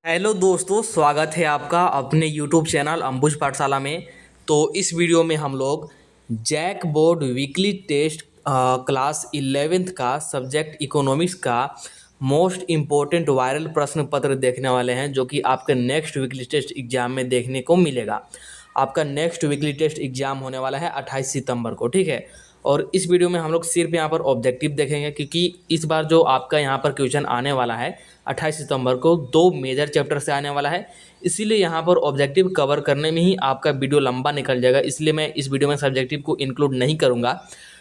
Hello दोस्तों, स्वागत है आपका अपने यूट्यूब चैनल अंबुज पाठशाला में। तो इस वीडियो में हम लोग JAC board weekly test class 11th का सब्जेक्ट इकोनॉमिक्स का मोस्ट इम्पोर्टेंट वायरल प्रश्न पत्र देखने वाले हैं, जो कि आपके नेक्स्ट वीकली टेस्ट एग्जाम में देखने को मिलेगा। आपका नेक्स्ट वीकली टेस्ट एग्जाम होने वाला है 28 सितंबर को, ठीक है। और इस वीडियो में हम लोग सिर्फ यहाँ पर ऑब्जेक्टिव देखेंगे, क्योंकि इस बार जो आपका यहाँ पर क्वेश्चन आने वाला है 28 सितंबर को 2 मेजर चैप्टर से आने वाला है। इसीलिए यहाँ पर ऑब्जेक्टिव कवर करने में ही आपका वीडियो लंबा निकल जाएगा, इसलिए मैं इस वीडियो में सब्जेक्टिव को इंक्लूड नहीं करूँगा।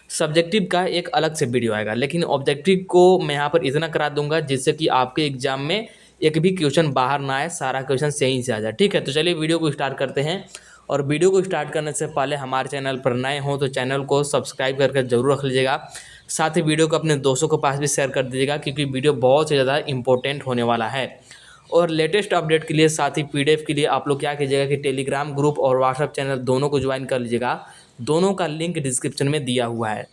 सब्जेक्टिव का एक अलग से वीडियो आएगा, लेकिन ऑब्जेक्टिव को मैं यहाँ पर इतना करा दूंगा जिससे कि आपके एग्जाम में एक भी क्वेश्चन बाहर ना आए, सारा क्वेश्चन सही से आ जाए, ठीक है। तो चलिए वीडियो को स्टार्ट करते हैं। और वीडियो को स्टार्ट करने से पहले हमारे चैनल पर नए हों तो चैनल को सब्सक्राइब करके ज़रूर रख लीजिएगा। साथ ही वीडियो को अपने दोस्तों के पास भी शेयर कर दीजिएगा, क्योंकि वीडियो बहुत ही ज़्यादा इंपॉर्टेंट होने वाला है। और लेटेस्ट अपडेट के लिए, साथ ही पीडीएफ के लिए आप लोग क्या कीजिएगा कि टेलीग्राम ग्रुप और व्हाट्सएप चैनल दोनों को ज्वाइन कर लीजिएगा। दोनों का लिंक डिस्क्रिप्शन में दिया हुआ है।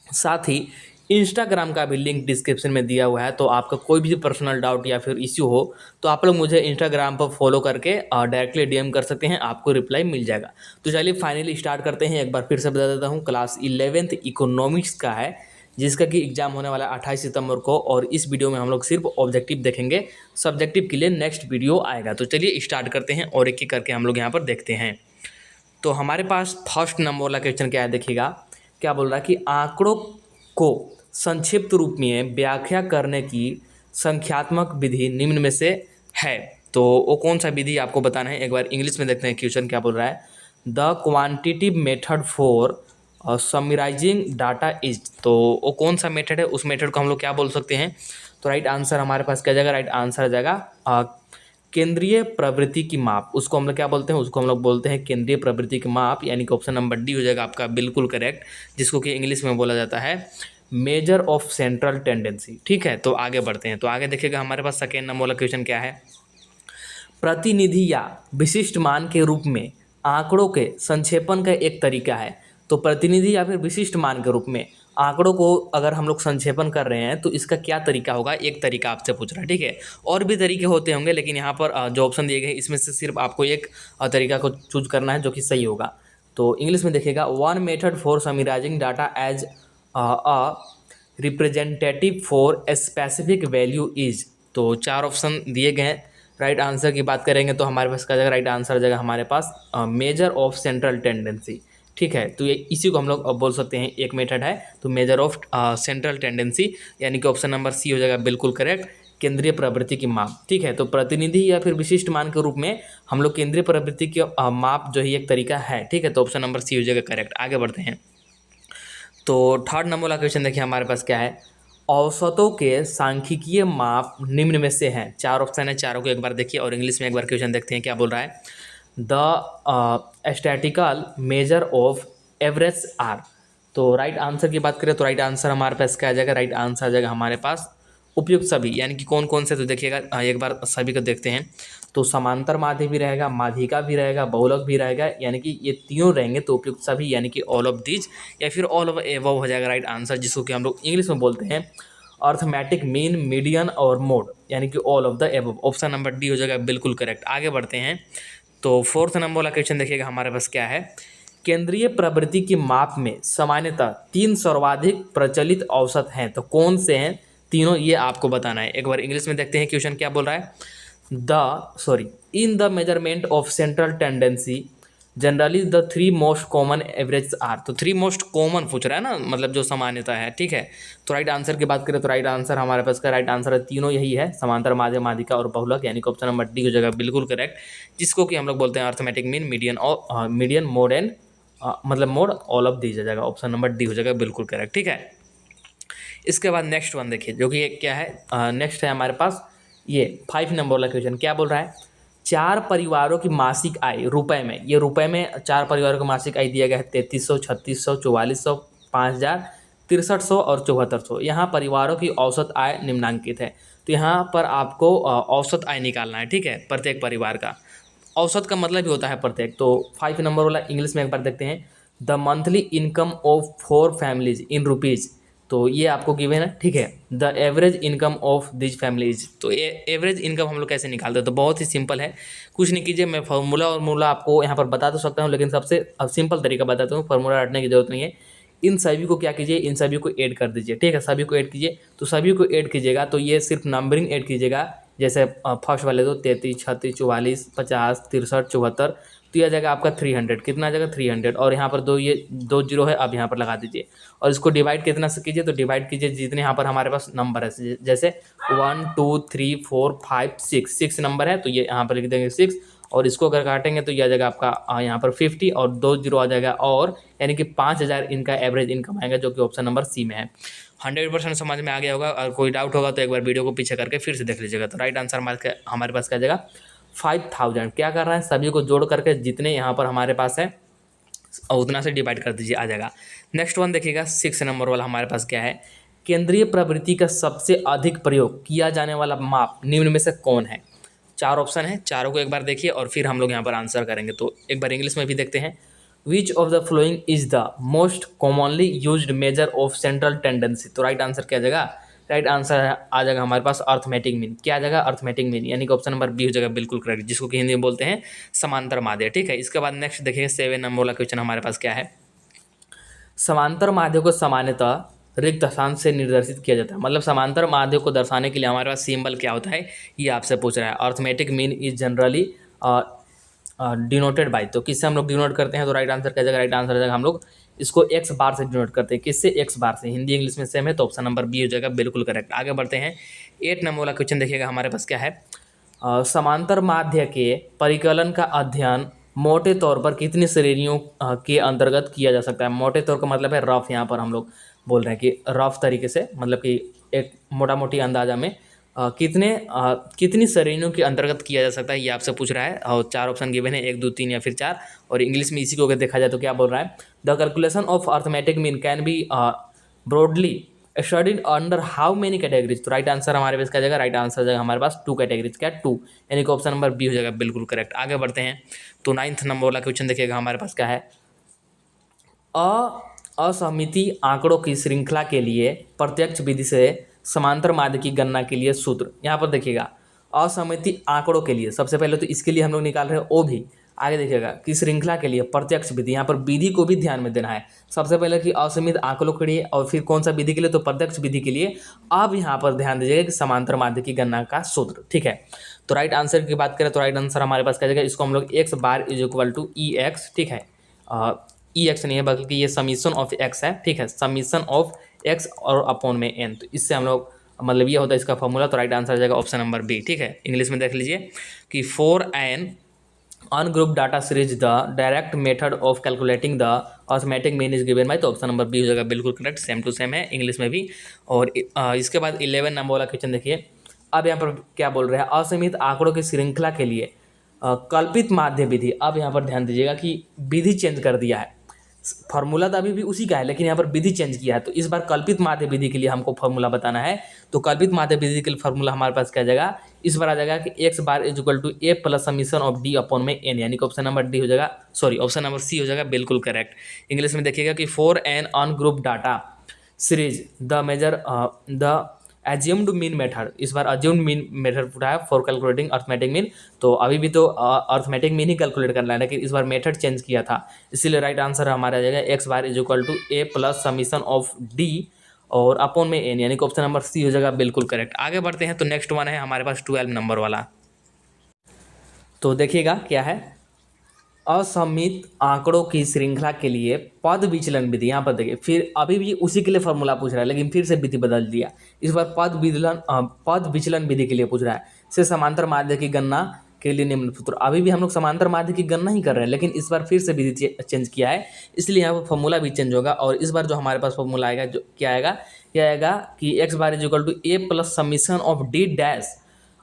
साथ ही इंस्टाग्राम का भी लिंक डिस्क्रिप्शन में दिया हुआ है। तो आपका कोई भी पर्सनल डाउट या फिर इश्यू हो तो आप लोग मुझे इंस्टाग्राम पर फॉलो करके डायरेक्टली डीएम कर सकते हैं, आपको रिप्लाई मिल जाएगा। तो चलिए फाइनली स्टार्ट करते हैं। एक बार फिर से बता देता हूँ, क्लास 11th इकोनॉमिक्स का है, जिसका कि एग्जाम होने वाला है 28 सितंबर को। और इस वीडियो में हम लोग सिर्फ ऑब्जेक्टिव देखेंगे, सब्जेक्टिव के लिए नेक्स्ट वीडियो आएगा। तो चलिए स्टार्ट करते हैं और एक एक करके हम लोग यहाँ पर देखते हैं। तो हमारे पास फर्स्ट नंबर वाला क्वेश्चन क्या है, देखिएगा क्या बोल रहा है कि आंकड़ों को संक्षिप्त रूप में व्याख्या करने की संख्यात्मक विधि निम्न में से है। तो वो कौन सा विधि आपको बताना है। एक बार इंग्लिश में देखते हैं क्वेश्चन क्या बोल रहा है। The quantitative method for summarising data is. तो वो कौन सा मेथड है, उस मेथड को हम लोग क्या बोल सकते हैं। तो राइट आंसर हमारे पास क्या जाएगा, राइट आंसर आ जाएगा केंद्रीय प्रवृत्ति की माप। उसको हम लोग क्या बोलते हैं, उसको हम लोग बोलते हैं केंद्रीय प्रवृत्ति की माप, यानी कि ऑप्शन नंबर डी हो जाएगा आपका बिल्कुल करेक्ट, जिसको कि इंग्लिश में बोला जाता है मेजर ऑफ सेंट्रल टेंडेंसी, ठीक है। तो आगे बढ़ते हैं। तो आगे देखिएगा हमारे पास सेकेंड नंबर वाला क्वेश्चन क्या है। प्रतिनिधि या विशिष्ट मान के रूप में आंकड़ों के संक्षेपण का एक तरीका है। तो प्रतिनिधि या फिर विशिष्ट मान के रूप में आंकड़ों को अगर हम लोग संक्षेपण कर रहे हैं तो इसका क्या तरीका होगा, एक तरीका आपसे पूछ रहा है, ठीक है। और भी तरीके होते होंगे, लेकिन यहाँ पर जो ऑप्शन दिए गए इसमें से सिर्फ आपको एक तरीका को चूज करना है जो कि सही होगा। तो इंग्लिश में देखिएगा, one method for summarising data as a representative for a specific value is. तो चार ऑप्शन दिए गए हैं। राइट आंसर की बात करेंगे तो हमारे पास क्या जाएगा, राइट आंसर जाएगा हमारे पास मेजर ऑफ सेंट्रल टेंडेंसी, ठीक है। तो ये इसी को हम लोग बोल सकते हैं, एक मेथड है तो मेजर ऑफ सेंट्रल टेंडेंसी, यानी कि ऑप्शन नंबर सी हो जाएगा बिल्कुल करेक्ट, केंद्रीय प्रवृत्ति की माप, ठीक है। तो प्रतिनिधि या फिर विशिष्ट मान के रूप में हम लोग केंद्रीय प्रवृत्ति की माप जो है एक तरीका है, ठीक है। तो ऑप्शन नंबर सी हो जाएगा करेक्ट। आगे बढ़ते हैं। तो थर्ड नंबर वाला क्वेश्चन देखिए हमारे पास क्या है। औसतों के सांख्यिकीय माप निम्न में से हैं। चार ऑप्शन है, चारों को एक बार देखिए और इंग्लिश में एक बार क्वेश्चन देखते हैं क्या बोल रहा है। The statical measure of average are. तो राइट आंसर की बात करें तो राइट आंसर हमारे पास क्या आ जाएगा, राइट आंसर आ जाएगा हमारे पास उपयुक्त सभी, यानी कि कौन कौन से। तो देखिएगा एक बार सभी को देखते हैं। तो समांतर माध्य भी रहेगा, माध्यिका भी रहेगा, बहुलक भी रहेगा, यानी कि ये तीनों रहेंगे तो उपयुक्त सभी, यानी कि ऑल ऑफ दीज या फिर ऑल ऑफ एबव हो जाएगा राइट आंसर, जिसको कि हम लोग इंग्लिश में बोलते हैं अर्थमेटिक मीन, मीडियन और मोड, यानी कि all of the above. Option number D हो जाएगा बिल्कुल करेक्ट। आगे बढ़ते हैं। तो फोर्थ नंबर वाला क्वेश्चन देखिएगा हमारे पास क्या है। केंद्रीय प्रवृत्ति की माप में सामान्यतः तीन सर्वाधिक प्रचलित औसत हैं। तो कौन से हैं तीनों, ये आपको बताना है। एक बार इंग्लिश में देखते हैं क्वेश्चन क्या बोल रहा है। In the measurement of central tendency generally the three most common average are. तो थ्री मोस्ट कॉमन पूछ रहा है ना, मतलब जो सामान्यता है, ठीक है। तो राइट आंसर की बात करें तो राइट आंसर हमारे पास का राइट आंसर है तीनों यही है, समांतर, माध्य, माध्यिका और बहुलक, यानी कि ऑप्शन नंबर डी हो जाएगा बिल्कुल करेक्ट, जिसको कि हम लोग बोलते हैं अर्थमेटिक मीन, मीडियन और मीडियन, मोड एंड मतलब मोड, ऑल ऑफ दीज हो जाएगा। ऑप्शन नंबर डी हो जाएगा बिल्कुल करेक्ट, ठीक है। इसके बाद नेक्स्ट वन देखिए, जो कि क्या है, नेक्स्ट है हमारे पास ये 5 नंबर वाला क्वेश्चन क्या बोल रहा है। चार परिवारों की मासिक आय रुपए में, ये रुपए में चार परिवारों को मासिक आय दिया गया है 3300, 3600, 4400, 5000, 6300 और 7400। यहाँ परिवारों की औसत आय निम्नांकित है। तो यहाँ पर आपको औसत आय निकालना है, ठीक है, प्रत्येक परिवार का। औसत का मतलब ही होता है प्रत्येक। तो 5 नंबर वाला इंग्लिश में एक बार देखते हैं। The monthly income of 4 families in rupees तो ये आपको गिवन है, ठीक है। The average income of these families, तो ये एवरेज इनकम हम लोग कैसे निकालते हैं, तो बहुत ही सिंपल है। कुछ नहीं कीजिए, मैं फार्मूला आपको यहाँ पर बता तो सकता हूँ, लेकिन सबसे अब सिंपल तरीका बताता हूँ, फार्मूला रटने की जरूरत नहीं है। इन सभी को क्या कीजिए, इन सभी को ऐड कर दीजिए, ठीक है। सभी को ऐड कीजिए, तो सभी को ऐड कीजिएगा तो ये सिर्फ नंबरिंग ऐड कीजिएगा, जैसे फर्स्ट वाले तो 33, 36, 44, 50, 63, 74, तो यह जगह आपका 300, कितना जगह 300, और यहाँ पर ये 2 जीरो है, अब यहाँ पर लगा दीजिए। और इसको डिवाइड कितना से कीजिए, तो डिवाइड कीजिए जितने यहाँ पर हमारे पास नंबर है, जैसे 1 2 3 4 5 6 नंबर है, तो ये यहाँ पर लिख देंगे 6, और इसको अगर काटेंगे तो यह जाएगा आपका यहाँ पर 50 और 2 जीरो आ जाएगा, और यानी कि 5000 इनका एवरेज इनकम आएगा, जो कि ऑप्शन नंबर सी में है। 100% समझ में आ गया होगा, और कोई डाउट होगा तो एक बार वीडियो को पीछे करके फिर से देख लीजिएगा। तो राइट आंसर हमारे पास क्या जाएगा, 5000। क्या कर रहा है, सभी को जोड़ करके जितने यहाँ पर हमारे पास है उतना से डिवाइड कर दीजिए, आ जाएगा। नेक्स्ट वन देखिएगा, 6 नंबर वाला हमारे पास क्या है, केंद्रीय प्रवृत्ति का सबसे अधिक प्रयोग किया जाने वाला माप निम्न में से कौन है। 4 ऑप्शन है, चारों को एक बार देखिए और फिर हम लोग यहाँ पर आंसर करेंगे। तो एक बार इंग्लिश में भी देखते हैं। Which of the following is the most commonly used measure of central tendency, तो राइट आंसर क्या जाएगा, राइट आंसर आ जाएगा हमारे पास अर्थमेटिक मीन। क्या जाएगा, अर्थमेटिक मीन, यानी कि ऑप्शन नंबर बी हो जाएगा बिल्कुल करेक्ट, जिसको कि हिंदी में बोलते हैं समांतर माध्य, ठीक है। इसके बाद नेक्स्ट देखिए 7 नंबर वाला क्वेश्चन हमारे पास क्या है, समांतर माध्य को सामान्यतः रिक्त स्थान से निर्देशित किया जाता है। मतलब समांतर माध्य को दर्शाने के लिए हमारे पास सिंबल क्या होता है, ये आपसे पूछ रहा है। Arithmetic mean is generally denoted by, तो किससे हम लोग डिनोट करते हैं, तो राइट आंसर क्या जाएगा, राइट आंसर जाएगा हम लोग इसको एक्स बार से डिनोट करते हैं। किससे, एक्स बार से। हिंदी इंग्लिश में सेम है, तो ऑप्शन नंबर बी हो जाएगा बिल्कुल करेक्ट। आगे बढ़ते हैं 8 नंबर वाला क्वेश्चन देखिएगा हमारे पास क्या है, समांतर माध्य के परिकलन का अध्ययन मोटे तौर पर कितनी श्रेणियों के अंतर्गत किया जा सकता है। मोटे तौर का मतलब है रफ, यहाँ पर हम लोग बोल रहे हैं कि रफ तरीके से, मतलब कि एक मोटा मोटी अंदाजा में कितनी श्रेणियों के अंतर्गत किया जा सकता है, ये आपसे पूछ रहा है। और 4 ऑप्शन गिवन है, 1 2 3 या फिर 4, और इंग्लिश में इसी को अगर देखा जाए तो क्या बोल रहा है, the calculation of arithmetic mean can be broadly studied under how many categories, तो राइट आंसर हमारे पास क्या जाएगा, राइट आंसर जाएगा हमारे पास 2 कैटेगरीज, क्या 2, यानी कि ऑप्शन नंबर बी हो जाएगा बिल्कुल करेक्ट। आगे बढ़ते हैं तो 9th नंबर वाला क्वेश्चन देखिएगा हमारे पास क्या है, असमिति आंकड़ों की श्रृंखला के लिए प्रत्यक्ष विधि से समांतर माध्य की गणना के लिए सूत्र। यहाँ पर देखिएगा असमिति आंकड़ों के लिए, सबसे पहले तो इसके लिए हम लोग निकाल रहे हैं ओ भी। आगे देखिएगा कि श्रृंखला के लिए प्रत्यक्ष विधि, यहाँ पर विधि को भी ध्यान में देना है। सबसे पहले कि असीमित आंकड़ों के लिए, और फिर कौन सा विधि के लिए, तो प्रत्यक्ष विधि के लिए। अब यहाँ पर ध्यान दीजिएगा कि समांतर माध्य की गणना का सूत्र, ठीक है। तो राइट आंसर की बात करें तो राइट आंसर हमारे पास क्या जाएगा, इसको हम लोग x bar is equal to E x, ठीक है। ई एक्स नहीं है बल्कि ये समीशन ऑफ एक्स है, ठीक है, समीशन ऑफ एक्स और अपॉन में एन, तो इससे हम लोग मतलब ये होता है इसका फॉर्मूला। तो राइट आंसर आ जाएगा ऑप्शन नंबर बी, ठीक है। इंग्लिश में देख लीजिए कि for an ungroup data series the direct method of calculating the arithmetic mean is given by, तो ऑप्शन नंबर बी हो जाएगा बिल्कुल करेक्ट, सेम टू सेम है इंग्लिश में भी। और इसके बाद 11 नंबर वाला क्वेश्चन देखिए। अब यहाँ पर क्या बोल रहे हैं, असीमित आंकड़ों की श्रृंखला के लिए कल्पित माध्य विधि। अब यहाँ पर ध्यान दीजिएगा कि विधि चेंज कर दिया है, फॉर्मूला तो अभी भी उसी का है, लेकिन यहाँ पर विधि चेंज किया है। तो इस बार कल्पित माध्य विधि के लिए हमको फॉर्मूला बताना है। तो कल्पित माध्य विधि के लिए फॉर्मूला हमारे पास क्या जाएगा, इस बार आ जाएगा कि x bar is equal to A plus summation of D upon में एन, यानी कि ऑप्शन नंबर डी हो जाएगा, सॉरी ऑप्शन नंबर सी हो जाएगा बिल्कुल करेक्ट। इंग्लिश में देखिएगा कि for an ungroup data series the measure the assumed mean method, इस बार एज्यूम्ड मीन मेथड पूरा है फॉर कैलकुलेटिंग अर्थमेटिक मीन। तो अभी भी तो अर्थमेटिक मीन ही कैलकुलेट करना है, लेकिन इस बार मेथड चेंज किया था, इसीलिए राइट आंसर हमारा आ जाएगा x bar is equal to A plus summation of D और अपॉन में एन, यानी कि ऑप्शन नंबर सी हो जाएगा बिल्कुल करेक्ट। आगे बढ़ते हैं तो नेक्स्ट वन है हमारे पास 12 नंबर वाला। तो देखिएगा क्या है, असमित आंकड़ों की श्रृंखला के लिए पद विचलन विधि। यहाँ पर देखिए फिर अभी भी उसी के लिए फॉर्मूला पूछ रहा है, लेकिन फिर से विधि बदल दिया। इस बार पद विचलन विधि के लिए पूछ रहा है, से समांतर माध्य की गणना के लिए निम्न सूत्र। अभी भी हम लोग समांतर माध्य की गणना ही कर रहे हैं, लेकिन इस बार फिर से विधि चेंज किया है, इसलिए यहाँ पर फॉर्मूला भी चेंज होगा। और इस बार जो हमारे पास फॉर्मूला आएगा, जो क्या आएगा कि x bar is equal to A plus summation of D dash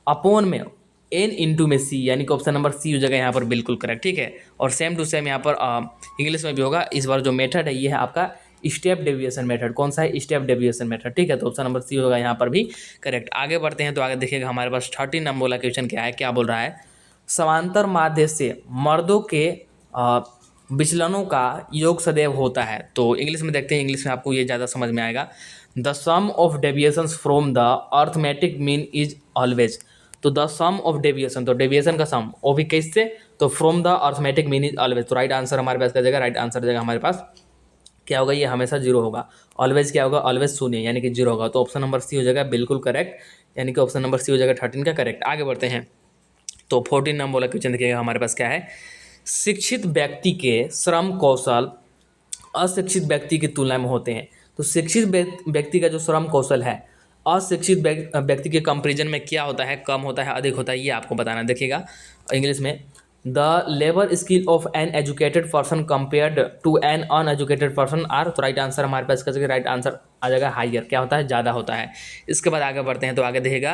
upon में एन इंटू में सी, यानी कि ऑप्शन नंबर सी हो जाएगा यहाँ पर बिल्कुल करेक्ट, ठीक है। और सेम टू सेम यहाँ पर इंग्लिश में भी होगा। इस बार जो मेथड है ये है आपका स्टेप डेविएशन मेथड। कौन सा है, स्टेप डेविएशन मेथड, ठीक है। तो ऑप्शन नंबर सी होगा यहाँ पर भी करेक्ट। आगे बढ़ते हैं तो आगे देखिएगा हमारे पास 13 नंबर वाला क्वेश्चन क्या है, क्या बोल रहा है, समांतर माध्य से मर्दों के विचलनों का योग सदैव होता है। तो इंग्लिश में देखते हैं, इंग्लिश में आपको ये ज़्यादा समझ में आएगा। The sum of deviations from the arithmetic mean is always. तो द सम ऑफ डेविएशन, तो डेविएशन का सम, वो भी किससे, तो from the arithmetic mean is always. तो राइट आंसर हमारे पास क्या जाएगा, राइट आंसर जाएगा हमारे पास क्या होगा, ये हमेशा जीरो होगा। ऑलवेज क्या होगा, ऑलवेज शून्य, यानी कि जीरो होगा। तो ऑप्शन नंबर सी हो जाएगा बिल्कुल करेक्ट, यानी कि ऑप्शन नंबर सी हो जाएगा 13 का करेक्ट। आगे बढ़ते हैं। तो 14 नंबर वाला क्वेश्चन देखिएगा हमारे पास क्या है, शिक्षित व्यक्ति के श्रम कौशल अशिक्षित व्यक्ति की तुलना में होते हैं। तो शिक्षित व्यक्ति का जो श्रम कौशल है अशिक्षित व्यक्ति के कंपेरिजन में क्या होता है, कम होता है, अधिक होता है, ये आपको बताना है। देखिएगा इंग्लिश में, the labour skill of an educated person compared to an uneducated person are. तो राइट आंसर हमारे पास क्या, राइट आंसर आ जाएगा हाइयर, क्या होता है, ज़्यादा होता है। इसके बाद आगे बढ़ते हैं। तो आगे देखिएगा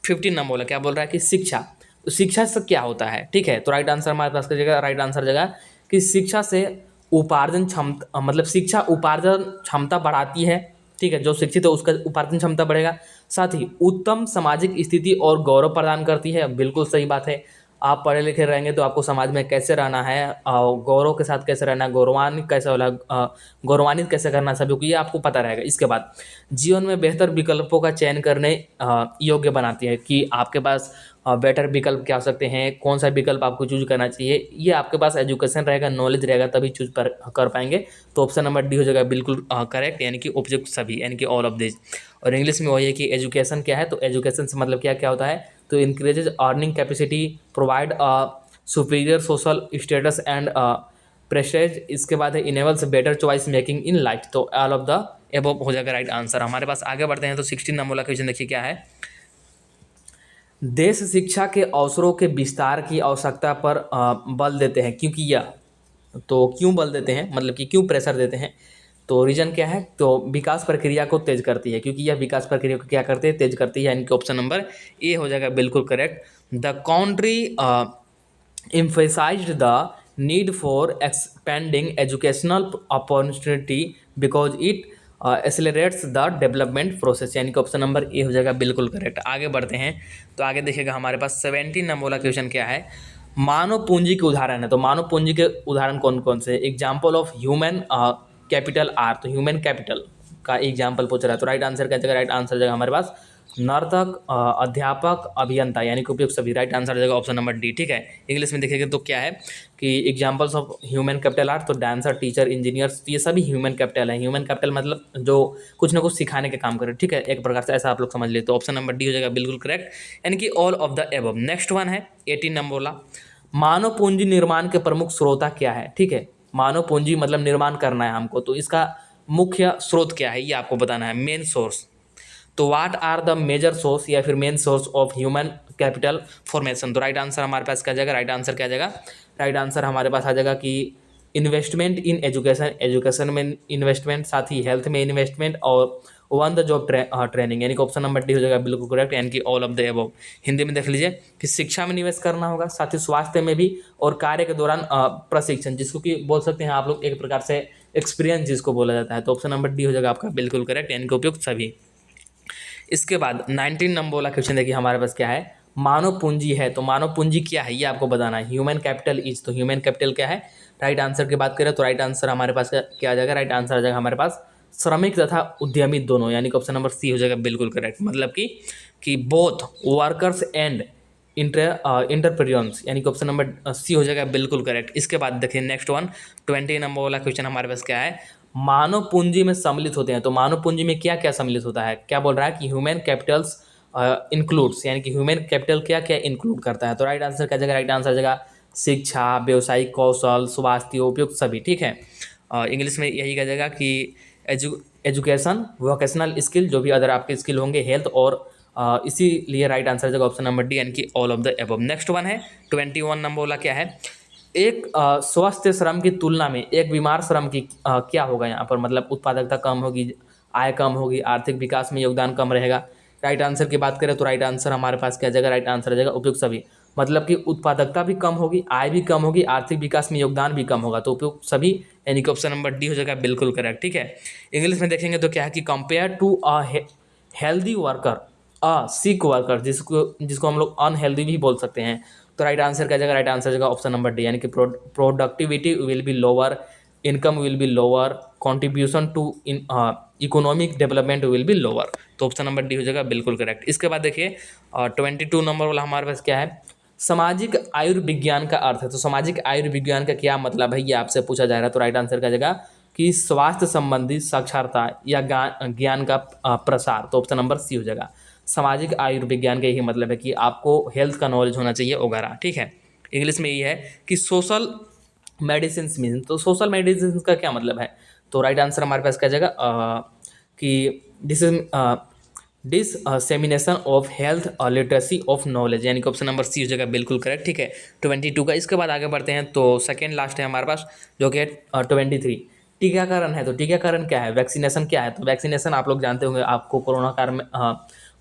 15 नंबर वाला क्या बोल रहा है कि शिक्षा, तो शिक्षा से क्या होता है, ठीक है। तो राइट आंसर हमारे पास क्या जाएगा, राइट आंसर जाएगा कि शिक्षा से उपार्जन क्षमता, मतलब शिक्षा उपार्जन क्षमता बढ़ाती है, ठीक है। जो शिक्षित है उसका उपार्जन क्षमता बढ़ेगा, साथ ही उत्तम सामाजिक स्थिति और गौरव प्रदान करती है। बिल्कुल सही बात है, आप पढ़े लिखे रहेंगे तो आपको समाज में कैसे रहना है, गौरव के साथ कैसे रहना है, गौरवान्वित कैसे होला, गौरवान्वित कैसे करना है, सभी को ये आपको पता रहेगा। इसके बाद जीवन में बेहतर विकल्पों का चयन करने योग्य बनाती है, कि आपके पास बेटर विकल्प क्या हो सकते हैं, कौन सा विकल्प आपको चूज करना चाहिए, ये आपके पास एजुकेशन रहेगा, नॉलेज रहेगा, तभी चूज कर पाएंगे। तो ऑप्शन नंबर डी हो जाएगा बिल्कुल करेक्ट, यानी कि उपयुक्त सभी, यानी कि ऑल ऑफ दिस। और इंग्लिश में वही है कि एजुकेशन क्या है, तो एजुकेशन से मतलब क्या क्या होता है, तो increases earning capacity, provide superior social status and prestige. इसके बाद है enables better choice making in life. तो ऑल ऑफ द एबव हो जाएगा राइट आंसर हमारे पास। आगे बढ़ते हैं। तो 16 नंबर वाला क्वेश्चन देखिए क्या है, देश शिक्षा के अवसरों के विस्तार की आवश्यकता पर बल देते हैं, क्योंकि यह, तो क्यों बल देते हैं, मतलब कि क्यों प्रेशर देते हैं, तो रीजन क्या है, तो विकास प्रक्रिया को तेज करती है, क्योंकि यह विकास प्रक्रिया को क्या करती है, तेज करती है, यानी कि ऑप्शन नंबर ए हो जाएगा बिल्कुल correct. The country emphasized the need for expanding educational opportunity because it accelerates the development process, यानी कि ऑप्शन नंबर ए हो जाएगा बिल्कुल करेक्ट। आगे बढ़ते हैं। तो आगे देखिएगा हमारे पास 17 नंबर वाला क्वेश्चन क्या है, मानव पूंजी के उदाहरण है। तो मानव पूंजी के उदाहरण कौन कौन से, example of human capital R. तो ह्यूमन कैपिटल का एग्जाम्पल पूछ रहा है। तो राइट आंसर क्या जाएगा, राइट आंसर जाएगा हमारे पास नर्तक, अध्यापक, अभियंता, यानी कि उपयुक्त सभी। राइट आंसर जाएगा ऑप्शन नंबर डी, ठीक है। इंग्लिश में देखिएगा तो क्या है कि examples of human capital R, तो डांसर, टीचर, इंजीनियर्स, ये सभी ह्यूमन कैपिटल है। ह्यूमन कैपिटल मतलब जो कुछ ना कुछ सिखाने के काम करे, ठीक है, एक प्रकार से ऐसा आप लोग समझ लिए। तो ऑप्शन नंबर डी हो जाएगा बिल्कुल करेक्ट, यानी कि all of the above. Next one है 18 नंबर वाला, मानव पूंजी निर्माण के प्रमुख स्रोता क्या है, ठीक है। मानव पूंजी मतलब निर्माण करना है हमको, तो इसका मुख्य स्रोत क्या है, ये आपको बताना है, मेन सोर्स। तो what are the major source या फिर main source of human capital formation. तो राइट आंसर हमारे पास क्या जाएगा, राइट आंसर क्या जाएगा, राइट आंसर हमारे पास आ जाएगा कि इन्वेस्टमेंट इन एजुकेशन, एजुकेशन में इन्वेस्टमेंट, साथ ही हेल्थ में इन्वेस्टमेंट, और वन द जॉब ट्रेनिंग, यानी कि ऑप्शन नंबर डी हो जाएगा बिल्कुल करेक्ट, यानी कि all of the above. Hindi में देख लीजिए कि शिक्षा में निवेश करना होगा, साथ ही स्वास्थ्य में भी, और कार्य के दौरान प्रशिक्षण, जिसको कि बोल सकते हैं आप लोग एक प्रकार से एक्सपीरियंस जिसको बोला जाता है। तो ऑप्शन नंबर डी हो जाएगा आपका बिल्कुल करेक्ट, यानी कि उपयुक्त सभी। इसके बाद 19 नंबर वाला क्वेश्चन देखिए हमारे पास क्या है, मानव पूंजी है। तो मानव पूंजी क्या है ये आपको बताना है। ह्यूमन कैपिटल इज, तो ह्यूमन कैपिटल क्या है, राइट आंसर की बात करें तो राइट आंसर हमारे पास क्या आ जाएगा, राइट आंसर आ जाएगा हमारे पास श्रमिक तथा उद्यमी दोनों, यानी कि ऑप्शन नंबर सी हो जाएगा बिल्कुल करेक्ट। मतलब कि बोथ वर्कर्स एंड इंटरप्रेन्योर्स, यानी कि ऑप्शन नंबर सी हो जाएगा बिल्कुल करेक्ट। इसके बाद देखिए नेक्स्ट वन 20 नंबर वाला क्वेश्चन हमारे पास क्या है, मानव पूंजी में सम्मिलित होते हैं। तो मानव पूंजी में क्या क्या सम्मिलित होता है, क्या बोल रहा है कि ह्यूमन कैपिटल्स इंक्लूड्स, यानी कि ह्यूमन कैपिटल क्या क्या इंक्लूड करता है। तो राइट आंसर क्या जाएगा, राइट आंसर जाएगा शिक्षा, व्यावसायिक कौशल, स्वास्थ्य, उपयुक्त सभी, ठीक है। इंग्लिश में यही कहा जाएगा कि एजुकेशन, वोकेशनल स्किल, जो भी अदर आपके स्किल होंगे, हेल्थ, और इसीलिए राइट आंसर जाएगा ऑप्शन नंबर डी, यानी कि all of the above. Next one है 21 नंबर वाला क्या है, एक स्वस्थ श्रम की तुलना में एक बीमार श्रम की क्या होगा यहाँ पर, मतलब उत्पादकता कम होगी, आय कम होगी, आर्थिक विकास में योगदान कम रहेगा। राइट आंसर की बात करें तो राइट आंसर हमारे पास क्या जाएगा, राइट आंसर आ जाएगा उपयुक्त सभी। मतलब कि उत्पादकता भी कम होगी, आय भी कम होगी, आर्थिक विकास में योगदान भी कम होगा, तो उपयुक्त सभी, यानी कि ऑप्शन नंबर डी हो जाएगा बिल्कुल करेक्ट, ठीक है। इंग्लिश में देखेंगे तो क्या है कि compare to a healthy worker sick worker, जिसको हम लोग अनहेल्दी भी बोल सकते हैं। तो राइट आंसर क्या जगह, राइट आंसर जगह ऑप्शन नंबर डी, यानी कि productivity will be lower, income will be lower, contribution to economic development will be lower. तो ऑप्शन नंबर डी हो जाएगा बिल्कुल करेक्ट। इसके बाद देखिए 22 नंबर वाला हमारे पास क्या है, सामाजिक आयुर्विज्ञान का अर्थ है। तो सामाजिक आयुर्विज्ञान का क्या मतलब है, ये आपसे पूछा जाएगा। तो राइट आंसर का जगह कि स्वास्थ्य संबंधी साक्षरता या ज्ञान का प्रसार। तो ऑप्शन नंबर सी हो जाएगा। सामाजिक आयुर्विज्ञान का यही मतलब है कि आपको हेल्थ का नॉलेज होना चाहिए वगैरह, ठीक है। इंग्लिश में ये है कि सोशल मेडिसिन मीन, तो सोशल मेडिसिन का क्या मतलब है। तो राइट आंसर हमारे पास क्या जगह कि डिससेमिनेशन of health literacy of knowledge, यानी कि ऑप्शन नंबर सी हो जाएगा बिल्कुल करेक्ट, ठीक है 22 का। इसके बाद आगे बढ़ते हैं, तो सेकेंड लास्ट है हमारे पास जो कि 23 टीकाकरण है। तो टीकाकरण क्या है, वैक्सीनेशन क्या है। तो वैक्सीनेशन आप लोग जानते होंगे, आपको कोरोना काल में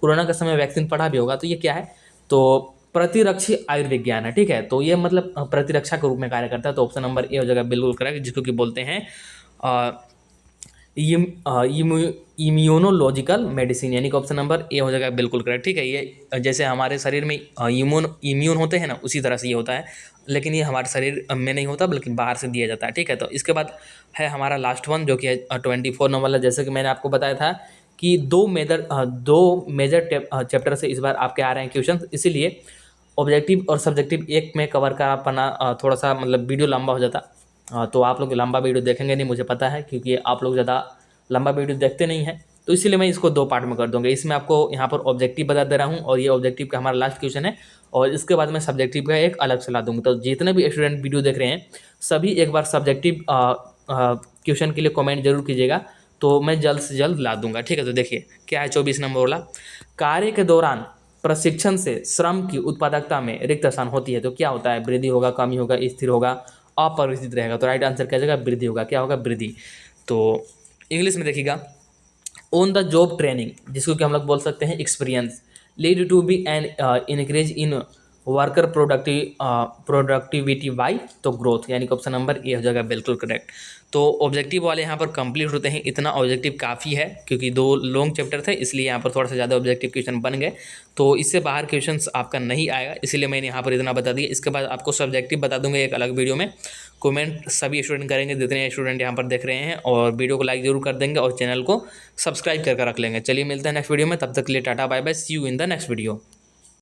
कोरोना के समय वैक्सीन पढ़ा भी होगा। तो ये क्या है, तो प्रतिरक्षी आयुर्विज्ञान है, ठीक है। तो ये मतलब प्रतिरक्षा के रूप में कार्य करता है। तो ऑप्शन नंबर ए हो जाएगा बिल्कुल करेक्ट, जिसको कि बोलते हैं इम्यूनोलॉजिकल मेडिसिन, यानी कि ऑप्शन नंबर ए हो जाएगा बिल्कुल करेक्ट, ठीक है। ये जैसे हमारे शरीर में इम्यून होते हैं ना, उसी तरह से ये होता है, लेकिन ये हमारे शरीर में नहीं होता बल्कि बाहर से दिया जाता है, ठीक है। तो इसके बाद है हमारा लास्ट वन जो कि है 24 नंबर वाला। जैसे कि मैंने आपको बताया था कि दो मेजर चैप्टर से इस बार आपके आ रहे हैं क्वेश्चन, इसीलिए ऑब्जेक्टिव और सब्जेक्टिव एक में कवर कर पाना थोड़ा सा मतलब वीडियो लंबा हो जाता। तो आप लोग लंबा वीडियो देखेंगे नहीं, मुझे पता है, क्योंकि आप लोग ज़्यादा लंबा वीडियो देखते नहीं हैं। तो इसीलिए मैं इसको 2 पार्ट में कर दूंगा। इसमें आपको यहाँ पर ऑब्जेक्टिव बता दे रहा हूँ, और ये ऑब्जेक्टिव का हमारा लास्ट क्वेश्चन है, और इसके बाद मैं सब्जेक्टिव का एक अलग से ला दूँगा। तो जितने भी स्टूडेंट वीडियो देख रहे हैं, सभी एक बार सब्जेक्टिव क्वेश्चन के लिए कमेंट जरूर कीजिएगा, तो मैं जल्द से जल्द ला दूंगा, ठीक है। तो देखिए क्या है 24 नंबर वाला, कार्य के दौरान प्रशिक्षण से श्रम की उत्पादकता में रिक्त स्थान होती है। तो क्या होता है, वृद्धि होगा, कमी होगा, स्थिर होगा, अपरिवर्तित रहेगा। तो राइट आंसर क्या जगह वृद्धि होगा, क्या होगा वृद्धि। तो इंग्लिश में देखिएगा, ऑन द जॉब ट्रेनिंग, जिसको कि हम लोग बोल सकते हैं experience, lead to be an increase in worker productivity by तो ग्रोथ, यानी कि ऑप्शन नंबर ए हो जाएगा बिल्कुल करेक्ट। तो ऑब्जेक्टिव वाले यहाँ पर कंप्लीट होते हैं, इतना ऑब्जेक्टिव काफ़ी है, क्योंकि 2 लॉन्ग चैप्टर थे, इसलिए यहाँ पर थोड़ा सा ज़्यादा ऑब्जेक्टिव क्वेश्चन बन गए। तो इससे बाहर क्वेश्चंस आपका नहीं आएगा, इसीलिए मैंने यहाँ पर इतना बता दिया। इसके बाद आपको सब्जेक्टिव बता दूंगा एक अलग वीडियो में। कमेंट सभी स्टूडेंट करेंगे, जितने स्टूडेंट यहाँ पर देख रहे हैं, और वीडियो को लाइक जरूर कर देंगे और चैनल को सब्सक्राइब करके रख लेंगे। चलिए मिलते हैं नेक्स्ट वीडियो में, तब तक के लिए ta-ta bye bye, see you in the next video.